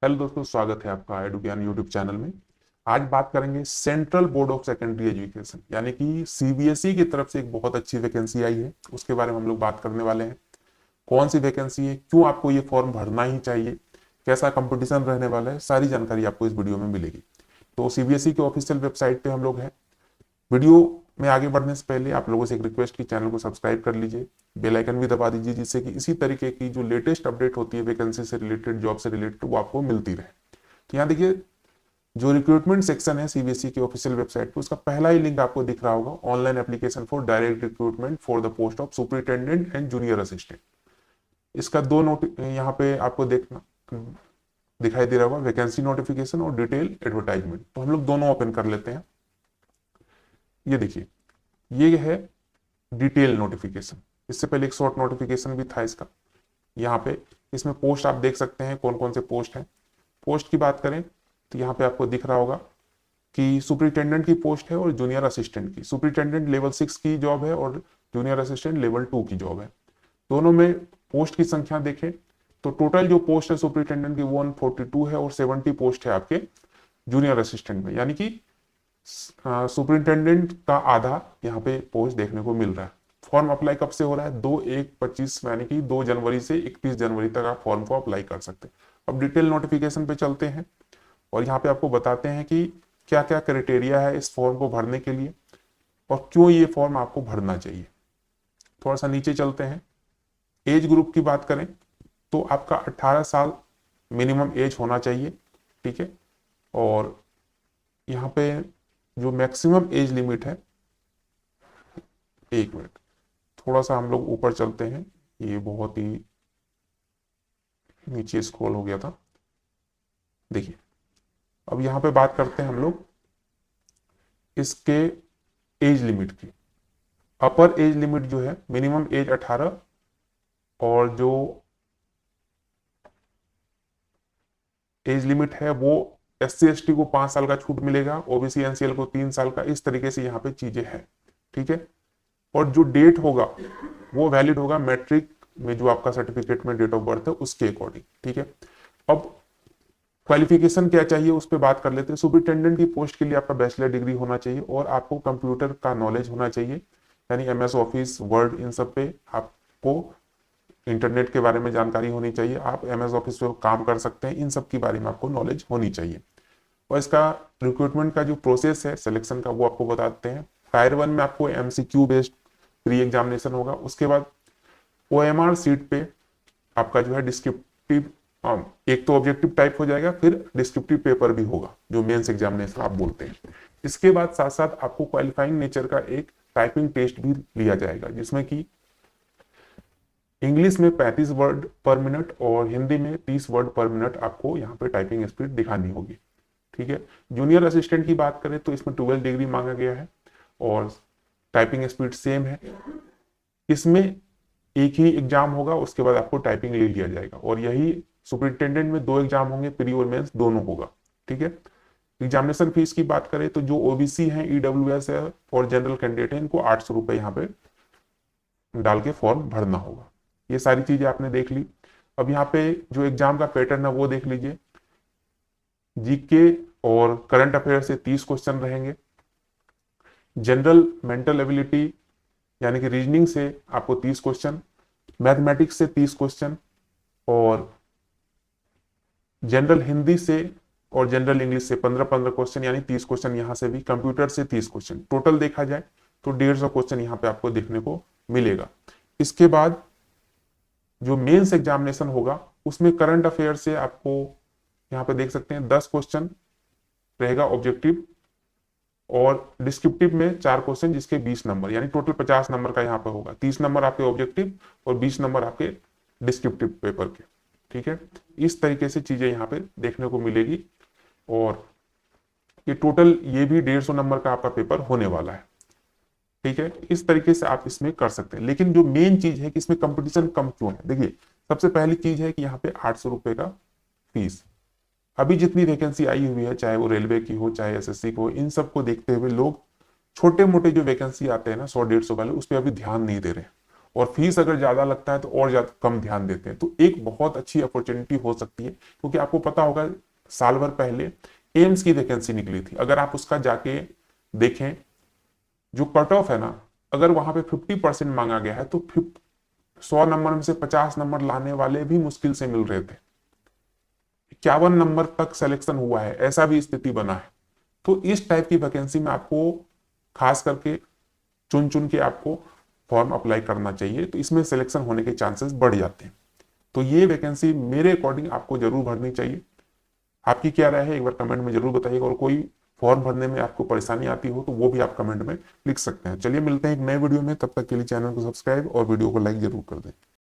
Hello दोस्तों, स्वागत है आपका एडु ज्ञान यूट्यूब चैनल में। आज बात करेंगे central board of secondary education यानी कि सीबीएसई की तरफ से एक बहुत अच्छी वैकेंसी आई है, उसके बारे में हम लोग बात करने वाले हैं। कौन सी वैकेंसी है, क्यों आपको ये फॉर्म भरना ही चाहिए, कैसा कंपटीशन रहने वाला है, सारी जानकारी आपको इस वीडियो में मिलेगी। तो सीबीएसई के ऑफिशियल वेबसाइट पे हम लोग हैं। वीडियो में आगे बढ़ने से पहले आप लोगों से एक रिक्वेस्ट की, चैनल को सब्सक्राइब कर लीजिए, बेल आइकन भी दबा दीजिए, जिससे कि इसी तरीके की जो लेटेस्ट अपडेट होती है वैकेंसी से रिलेटेड, जॉब से रिलेटेड, वो आपको मिलती रहे। तो यहाँ देखिए, जो रिक्रूटमेंट सेक्शन है सीबीएसई की ऑफिशियल वेबसाइट पे, उसका पहला ही लिंक आपको दिख रहा होगा, online application for direct recruitment for the post of superintendent and junior assistant. इसका दो नोट यहाँ पे आपको देखना दिखाई दे रहा होगा, वैकेंसी नोटिफिकेशन और डिटेल एडवर्टाइजमेंट। तो हम लोग दोनों ओपन कर लेते हैं। ये देखिए, ये है डिटेल नोटिफिकेशन। इससे पहले एक शॉर्ट नोटिफिकेशन भी था इसका। यहाँ पे इसमें पोस्ट आप देख सकते हैं, कौन कौन से पोस्ट हैं। पोस्ट की बात करें तो यहाँ पे आपको दिख रहा होगा कि सुपरिटेंडेंट की पोस्ट है और जूनियर असिस्टेंट की। सुपरिटेंडेंट लेवल 6 की जॉब है और जूनियर असिस्टेंट लेवल 2 की जॉब है। दोनों में पोस्ट की संख्या देखें तो टोटल जो पोस्ट है सुपरिटेंडेंट की 142 है और 70 पोस्ट है आपके जूनियर असिस्टेंट में, यानी कि सुपरिटेंडेंट का आधा यहाँ पे पोस्ट देखने को मिल रहा है। फॉर्म अप्लाई कब से हो रहा है? 2/1/25 यानी कि 2 जनवरी से 31 जनवरी तक आप फॉर्म को अप्लाई कर सकते हैं। अब डिटेल नोटिफिकेशन पे चलते हैं और यहाँ पे आपको बताते हैं कि क्या क्या क्राइटेरिया है इस फॉर्म को भरने के लिए और क्यों ये फॉर्म आपको भरना चाहिए। थोड़ा सा नीचे चलते हैं। एज ग्रुप की बात करें तो आपका 18 साल मिनिमम एज होना चाहिए, ठीक है। और यहाँ पे जो मैक्सिमम एज लिमिट है, एक मिनट, थोड़ा सा हम लोग ऊपर चलते हैं, ये बहुत ही नीचे स्क्रॉल हो गया था। देखिए, अब यहाँ पे बात करते हैं हम लोग इसके एज लिमिट की। अपर एज लिमिट जो है, मिनिमम एज 18 और जो एज लिमिट है वो SC/ST को 5 साल का छूट मिलेगा, OBC NCL को 3 साल का। इस तरीके से यहाँ पे चीजें हैं, ठीक है। और जो डेट होगा वो वैलिड होगा मैट्रिक में जो आपका सर्टिफिकेट में डेट ऑफ बर्थ है उसके अकॉर्डिंग, ठीक है। अब क्वालिफिकेशन क्या चाहिए उस पर बात कर लेते हैं। सुपरिटेंडेंट की पोस्ट के लिए आपका बैचलर डिग्री होना चाहिए और आपको कंप्यूटर का नॉलेज होना चाहिए, यानी MS ऑफिस, वर्ड, इन सब पे आपको इंटरनेट के बारे में जानकारी होनी चाहिए। आप MS ऑफिस पे काम कर सकते हैं, इन सब के बारे में आपको नॉलेज होनी चाहिए। और इसका रिक्रूटमेंट का जो प्रोसेस है सिलेक्शन का, वो आपको बताते हैं। टायर 1 में आपको MCQ बेस्ड प्री एग्जामिनेशन होगा। उसके बाद OMR सीट पे आपका जो है डिस्क्रिप्टिव, एक तो ऑब्जेक्टिव टाइप हो जाएगा, फिर डिस्क्रिप्टिव पेपर भी होगा जो मेंस एग्जामिनेशन आप बोलते हैं। इसके बाद साथ साथ आपको क्वालिफाइंग नेचर का एक टाइपिंग टेस्ट भी लिया जाएगा, जिसमें कि इंग्लिश में 35 वर्ड पर मिनट और हिंदी में 30 वर्ड पर मिनट आपको यहाँ पे टाइपिंग स्पीड दिखानी होगी, ठीक है। जूनियर असिस्टेंट की बात करें तो इसमें 12 डिग्री मांगा गया है और टाइपिंग स्पीड सेम है। इसमें एक ही एग्जाम होगा, उसके बाद आपको टाइपिंग ले लिया जाएगा। और यही सुपरिटेंडेंट में 2 एग्जाम होंगे, प्री और मेंस दोनों होगा, ठीक है। एग्जामिनेशन फीस की बात करें तो जो OBC है, EWS है और जनरल कैंडिडेट है, इनको 800 रुपये यहाँ पे डाल के फॉर्म भरना होगा। ये सारी चीजें आपने देख ली। अब यहाँ पे जो एग्जाम का पैटर्न है वो देख लीजिए। जीके और करंट अफेयर से 30 क्वेश्चन रहेंगे। जनरल मेंटल एबिलिटी यानी कि रीजनिंग से आपको 30 क्वेश्चन, मैथमेटिक्स से 30 क्वेश्चन और जनरल हिंदी से और जनरल इंग्लिश से 15-15 क्वेश्चन, यानी 30 क्वेश्चन यहाँ से भी। कंप्यूटर से 30 क्वेश्चन। टोटल देखा जाए तो 150 क्वेश्चन यहाँ पे आपको देखने को मिलेगा। इसके बाद जो मेंस एग्जामिनेशन होगा उसमें करंट अफेयर से आपको यहाँ पे देख सकते हैं 10 क्वेश्चन रहेगा ऑब्जेक्टिव और डिस्क्रिप्टिव में 4 क्वेश्चन, जिसके 20 नंबर, यानी टोटल 50 नंबर का यहाँ पे होगा। 30 नंबर आपके ऑब्जेक्टिव और 20 नंबर आपके डिस्क्रिप्टिव पेपर के, ठीक है। इस तरीके से चीजें यहाँ पे देखने को मिलेगी और ये टोटल ये भी 150 नंबर का आपका पेपर होने वाला है, ठीक है। इस तरीके से आप इसमें कर सकते हैं। लेकिन जो मेन चीज है कि इसमें कंपटीशन कम क्यों है, देखिए, सबसे पहली चीज है कि यहाँ पे 800 रुपए का फीस। अभी जितनी वैकेंसी आई हुई है, चाहे वो रेलवे की हो चाहे SSC की हो, इन सब को देखते हुए लोग छोटे मोटे जो वैकेंसी आते हैं ना 100-150 वाले, उस पर अभी ध्यान नहीं दे रहे हैं और फीस अगर ज्यादा लगता है तो और ज्यादा कम ध्यान देते हैं। तो एक बहुत अच्छी अपॉर्चुनिटी हो सकती है, क्योंकि आपको पता होगा साल भर पहले एम्स की वैकेंसी निकली थी। अगर आप उसका जाके देखें, जो कट ऑफ है ना, अगर वहां पे 50% मांगा गया है तो 100 नंबर में से 50 नंबर लाने वाले भी मुश्किल से मिल रहे थे। 51 नंबर तक सिलेक्शन हुआ है, ऐसा भी स्थिति बना है। तो इस टाइप की वैकेंसी में आपको खास करके चुन चुन के आपको फॉर्म अप्लाई करना चाहिए, तो इसमें सिलेक्शन होने के चांसेस बढ़ जाते हैं। तो ये वैकेंसी मेरे अकॉर्डिंग आपको जरूर भरनी चाहिए। आपकी क्या राय है एक बार कमेंट में जरूर बताइएगा, और कोई फॉर्म भरने में आपको परेशानी आती हो तो वो भी आप कमेंट में लिख सकते हैं। चलिए मिलते हैं एक नए वीडियो में, तब तक के लिए चैनल को सब्सक्राइब और वीडियो को लाइक जरूर कर दें।